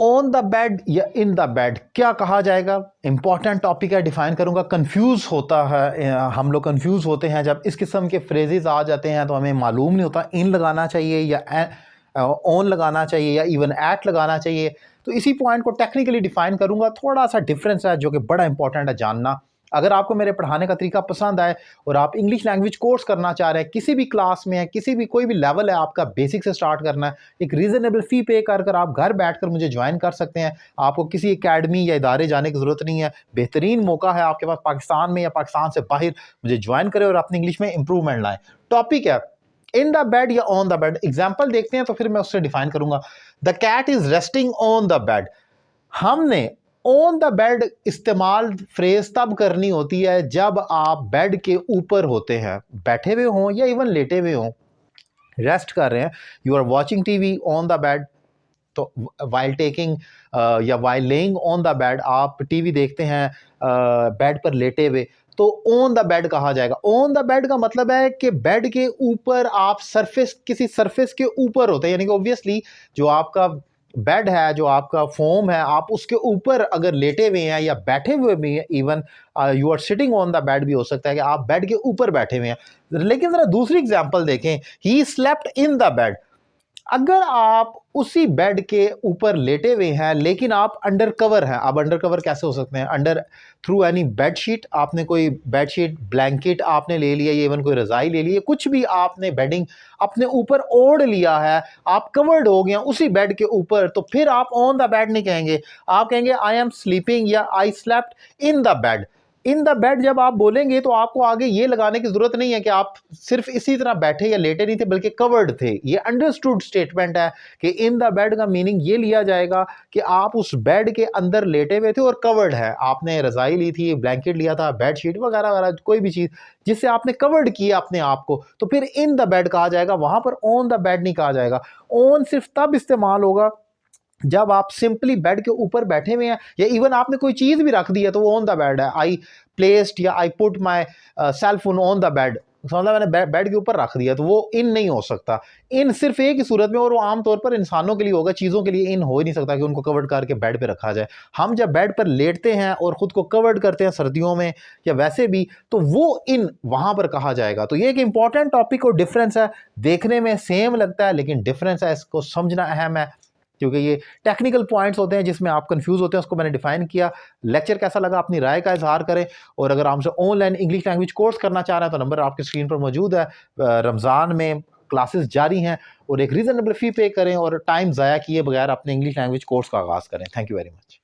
On the bed या इन the bed क्या कहा जाएगा, इंपॉर्टेंट टॉपिक है, डिफाइन करूंगा। कंफ्यूज होता है, हम लोग कंफ्यूज होते हैं जब इस किस्म के फ्रेजेस आ जाते हैं तो हमें मालूम नहीं होता इन लगाना चाहिए या ऑन लगाना चाहिए या इवन एट लगाना चाहिए। तो इसी पॉइंट को टेक्निकली डिफाइन करूंगा। थोड़ा सा डिफरेंस है जो कि बड़ा इंपॉर्टेंट है जानना। अगर आपको मेरे पढ़ाने का तरीका पसंद आए और आप इंग्लिश लैंग्वेज कोर्स करना चाह रहे हैं, किसी भी क्लास में है, किसी भी कोई भी लेवल है, आपका बेसिक से स्टार्ट करना है, एक रीजनेबल फी पे कर आप घर बैठकर मुझे ज्वाइन कर सकते हैं। आपको किसी एकेडमी या इदारे जाने की ज़रूरत नहीं है। बेहतरीन मौका है आपके पास पाकिस्तान में या पाकिस्तान से बाहर मुझे ज्वाइन करें और अपनी इंग्लिश में इंप्रूवमेंट लाएं। टॉपिक है इन द बेड या ऑन द बेड। एग्जाम्पल देखते हैं तो फिर मैं उससे डिफाइन करूंगा। The cat is resting on the bed. हमने ऑन द बेड इस्तेमाल फ्रेज तब करनी होती है जब आप बेड के ऊपर होते हैं, बैठे हुए हों या इवन लेटे हुए हों, रेस्ट कर रहे हैं। You are watching TV on the bed. तो वाइल टेकिंग या while laying on the bed, आप टीवी देखते हैं बेड पर लेटे हुए, तो ऑन द बेड कहा जाएगा। ऑन द बेड का मतलब है कि बेड के ऊपर आप सरफेस, किसी सरफेस के ऊपर होते हैं, यानी कि ऑब्वियसली जो आपका बेड है, जो आपका फोम है, आप उसके ऊपर अगर लेटे हुए हैं या बैठे हुए भी हैं, even you are sitting on the bed भी हो सकता है कि आप बेड के ऊपर बैठे हुए हैं। लेकिन जरा दूसरी एग्जांपल देखें, he slept in the bed. अगर आप उसी बेड के ऊपर लेटे हुए हैं लेकिन आप अंडर कवर हैं, आप अंडर कवर कैसे हो सकते हैं? अंडर थ्रू एनी बेडशीट, आपने कोई बेडशीट ब्लैंकेट आपने ले लिया, इवन कोई रजाई ले ली, कुछ भी आपने बेडिंग अपने ऊपर ओढ़ लिया है, आप कवर्ड हो गए उसी बेड के ऊपर, तो फिर आप ऑन द बेड नहीं कहेंगे, आप कहेंगे आई एम स्लीपिंग या I slept in the bed. In the bed जब आप बोलेंगे तो आपको आगे ये लगाने की जरूरत नहीं है कि आप सिर्फ इसी तरह बैठे या लेटे नहीं थे बल्कि कवर्ड थे। ये अंडरस्टूड स्टेटमेंट है कि इन द बेड का मीनिंग ये लिया जाएगा कि आप उस बेड के अंदर लेटे हुए थे और कवर्ड है। आपने रजाई ली थी, ब्लैंकेट लिया था, बेडशीट वगैरह वगैरह, कोई भी चीज जिससे आपने कवर्ड किया अपने आप को, तो फिर इन द बेड कहा जाएगा, वहां पर ऑन द बेड नहीं कहा जाएगा। ऑन सिर्फ तब इस्तेमाल होगा जब आप सिंपली बेड के ऊपर बैठे हुए हैं या इवन आपने कोई चीज भी रख दी है तो वो ऑन द बेड है। आई प्लेस्ड या I put my cell phone on the bed, मतलब मैंने बेड के ऊपर रख दिया, तो वो इन नहीं हो सकता। इन सिर्फ एक ही सूरत में, और वो आमतौर पर इंसानों के लिए होगा, चीज़ों के लिए इन हो ही नहीं सकता कि उनको कवर्ड करके बेड पे रखा जाए। हम जब बेड पर लेटते हैं और ख़ुद को कवर्ड करते हैं सर्दियों में या वैसे भी, तो वो इन वहाँ पर कहा जाएगा। तो ये एक इंपॉर्टेंट टॉपिक और डिफरेंस है, देखने में सेम लगता है लेकिन डिफरेंस है, इसको समझना अहम है क्योंकि ये टेक्निकल पॉइंट्स होते हैं जिसमें आप कंफ्यूज होते हैं। उसको मैंने डिफाइन किया। लेक्चर कैसा लगा अपनी राय का इजहार करें, और अगर हमसे ऑनलाइन इंग्लिश लैंग्वेज कोर्स करना चाह रहे हैं तो नंबर आपकी स्क्रीन पर मौजूद है। रमज़ान में क्लासेस जारी हैं और एक रीजनेबल फी पे करें और टाइम ज़ाया किए बगैर अपने इंग्लिश लैंग्वेज कोर्स का आगाज़ करें। Thank you very much.